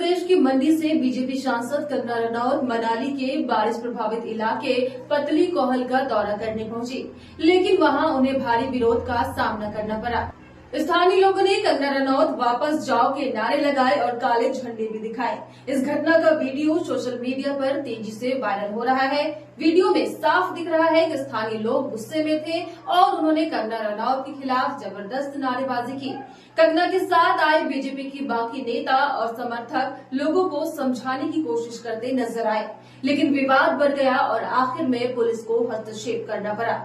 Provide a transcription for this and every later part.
प्रदेश की मंडी से बीजेपी सांसद कंगना रनौत मनाली के बारिश प्रभावित इलाके पतली कोहल का दौरा करने पहुंची, लेकिन वहां उन्हें भारी विरोध का सामना करना पड़ा। स्थानीय लोगों ने कंगना रनौत वापस जाओ के नारे लगाए और काले झंडे भी दिखाए। इस घटना का वीडियो सोशल मीडिया पर तेजी से वायरल हो रहा है। वीडियो में साफ दिख रहा है कि स्थानीय लोग गुस्से में थे और उन्होंने कंगना रनौत के खिलाफ जबरदस्त नारेबाजी की। कंगना के साथ आए बीजेपी की बाकी नेता और समर्थक लोगों को समझाने की कोशिश करते नजर आए, लेकिन विवाद बढ़ गया और आखिर में पुलिस को हस्तक्षेप करना पड़ा।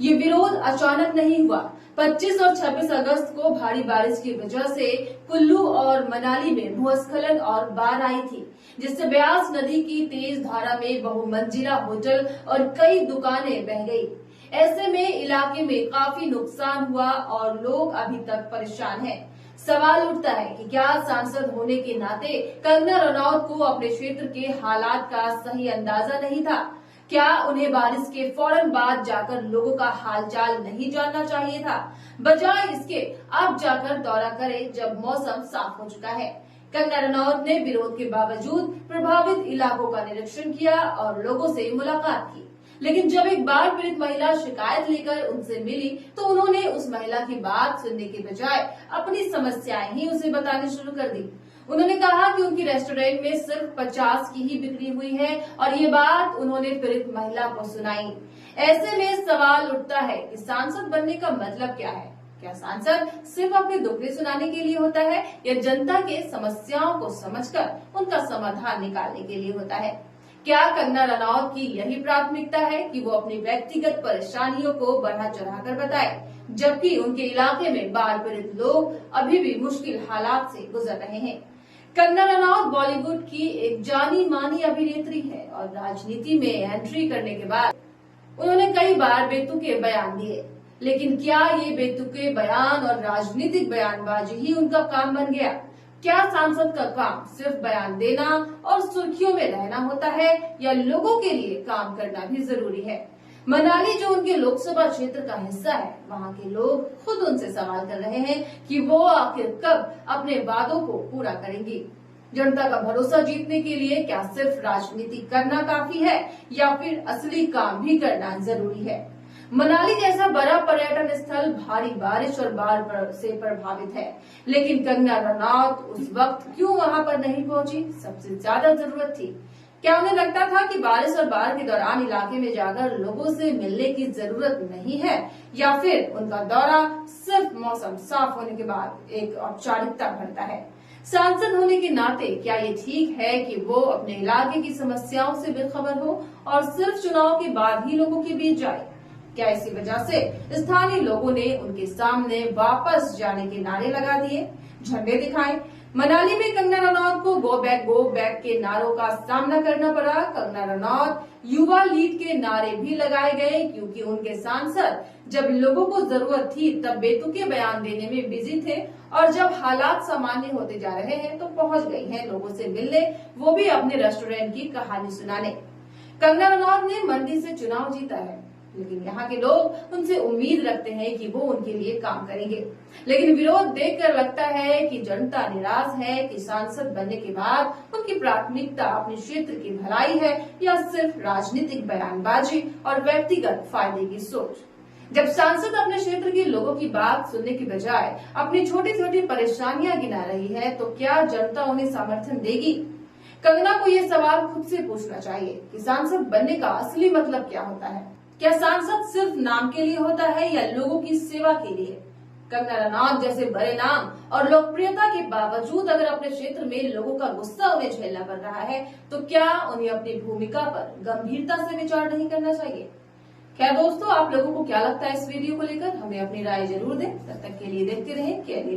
ये विरोध अचानक नहीं हुआ। 25 और 26 अगस्त को भारी बारिश की वजह से कुल्लू और मनाली में भूस्खलन और बाढ़ आई थी, जिससे ब्यास नदी की तेज धारा में बहुमंजिला होटल और कई दुकानें बह गई। ऐसे में इलाके में काफी नुकसान हुआ और लोग अभी तक परेशान हैं। सवाल उठता है कि क्या सांसद होने के नाते कंगना रनौत को अपने क्षेत्र के हालात का सही अंदाजा नहीं था? क्या उन्हें बारिश के फौरन बाद जाकर लोगों का हालचाल नहीं जानना चाहिए था, बजाय इसके अब जाकर दौरा करें जब मौसम साफ हो चुका है? कंगना रनौत ने विरोध के बावजूद प्रभावित इलाकों का निरीक्षण किया और लोगों से मुलाकात की, लेकिन जब एक बाढ़ पीड़ित महिला शिकायत लेकर उनसे मिली तो उन्होंने उस महिला की बात सुनने के बजाय अपनी समस्याएं ही उसे बतानी शुरू कर दी। उन्होंने कहा कि उनकी रेस्टोरेंट में सिर्फ 50 की ही बिक्री हुई है और ये बात उन्होंने पीड़ित महिला को सुनाई। ऐसे में सवाल उठता है कि सांसद बनने का मतलब क्या है? क्या सांसद सिर्फ अपने दुखड़े सुनाने के लिए होता है या जनता के समस्याओं को समझकर उनका समाधान निकालने के लिए होता है? क्या कंगना रनौत की यही प्राथमिकता है कि वो अपनी व्यक्तिगत परेशानियों को बढ़ा चढ़ाकर बताए, जबकि उनके इलाके में बाढ़ पीड़ित लोग अभी भी मुश्किल हालात से गुजर रहे हैं? कंगना रनौत बॉलीवुड की एक जानी मानी अभिनेत्री है और राजनीति में एंट्री करने के बाद उन्होंने कई बार बेतुके बयान दिए, लेकिन क्या ये बेतुके बयान और राजनीतिक बयानबाजी ही उनका काम बन गया? क्या सांसद का काम सिर्फ बयान देना और सुर्खियों में रहना होता है या लोगों के लिए काम करना भी जरूरी है? मनाली जो उनके लोकसभा क्षेत्र का हिस्सा है, वहां के लोग खुद उनसे सवाल कर रहे हैं कि वो आखिर कब अपने वादों को पूरा करेंगी। जनता का भरोसा जीतने के लिए क्या सिर्फ राजनीति करना काफी है या फिर असली काम भी करना जरूरी है? मनाली जैसा बड़ा पर्यटन स्थल भारी बारिश और बाढ़ से प्रभावित है, लेकिन कंगना रनौत उस वक्त क्यों वहां पर नहीं पहुंची? सबसे ज्यादा जरूरत थी। क्या उन्हें लगता था कि बारिश और बाढ़ के दौरान इलाके में जाकर लोगों से मिलने की जरूरत नहीं है, या फिर उनका दौरा सिर्फ मौसम साफ होने के बाद एक औपचारिकता भरता है? सांसद होने के नाते क्या ये ठीक है कि वो अपने इलाके की समस्याओं से बेखबर हो और सिर्फ चुनाव के बाद ही लोगों के बीच जाए? क्या इसी वजह से स्थानीय लोगों ने उनके सामने वापस जाने के नारे लगा दिए, झंडे दिखाए? मनाली में कंगना रनौत को गो बैक के नारों का सामना करना पड़ा। कंगना रनौत युवा लीड के नारे भी लगाए गए, क्योंकि उनके सांसद जब लोगों को जरूरत थी तब बेतुके बयान देने में बिजी थे और जब हालात सामान्य होते जा रहे हैं तो पहुंच गई हैं लोगों से मिलने, वो भी अपने रेस्टोरेंट की कहानी सुनाने। कंगना रनौत ने मंडी से चुनाव जीता है, लेकिन यहाँ के लोग उनसे उम्मीद रखते हैं कि वो उनके लिए काम करेंगे। लेकिन विरोध देखकर लगता है कि जनता निराश है कि सांसद बनने के बाद उनकी प्राथमिकता अपने क्षेत्र की भलाई है या सिर्फ राजनीतिक बयानबाजी और व्यक्तिगत फायदे की सोच। जब सांसद अपने क्षेत्र के लोगों की बात सुनने की बजाय अपनी छोटी छोटी परेशानियां गिना रही है, तो क्या जनता उन्हें समर्थन देगी? कंगना को ये सवाल खुद से पूछना चाहिए कि सांसद बनने का असली मतलब क्या होता है? क्या सांसद सिर्फ नाम के लिए होता है या लोगों की सेवा के लिए? कंगना रनौत जैसे बड़े नाम और लोकप्रियता के बावजूद अगर अपने क्षेत्र में लोगों का गुस्सा उन्हें झेलना पड़ रहा है, तो क्या उन्हें अपनी भूमिका पर गंभीरता से विचार नहीं करना चाहिए? क्या दोस्तों, आप लोगों को क्या लगता है इस वीडियो को लेकर? हमें अपनी राय जरूर दें। तब तक के लिए देखते रहें केएनयू।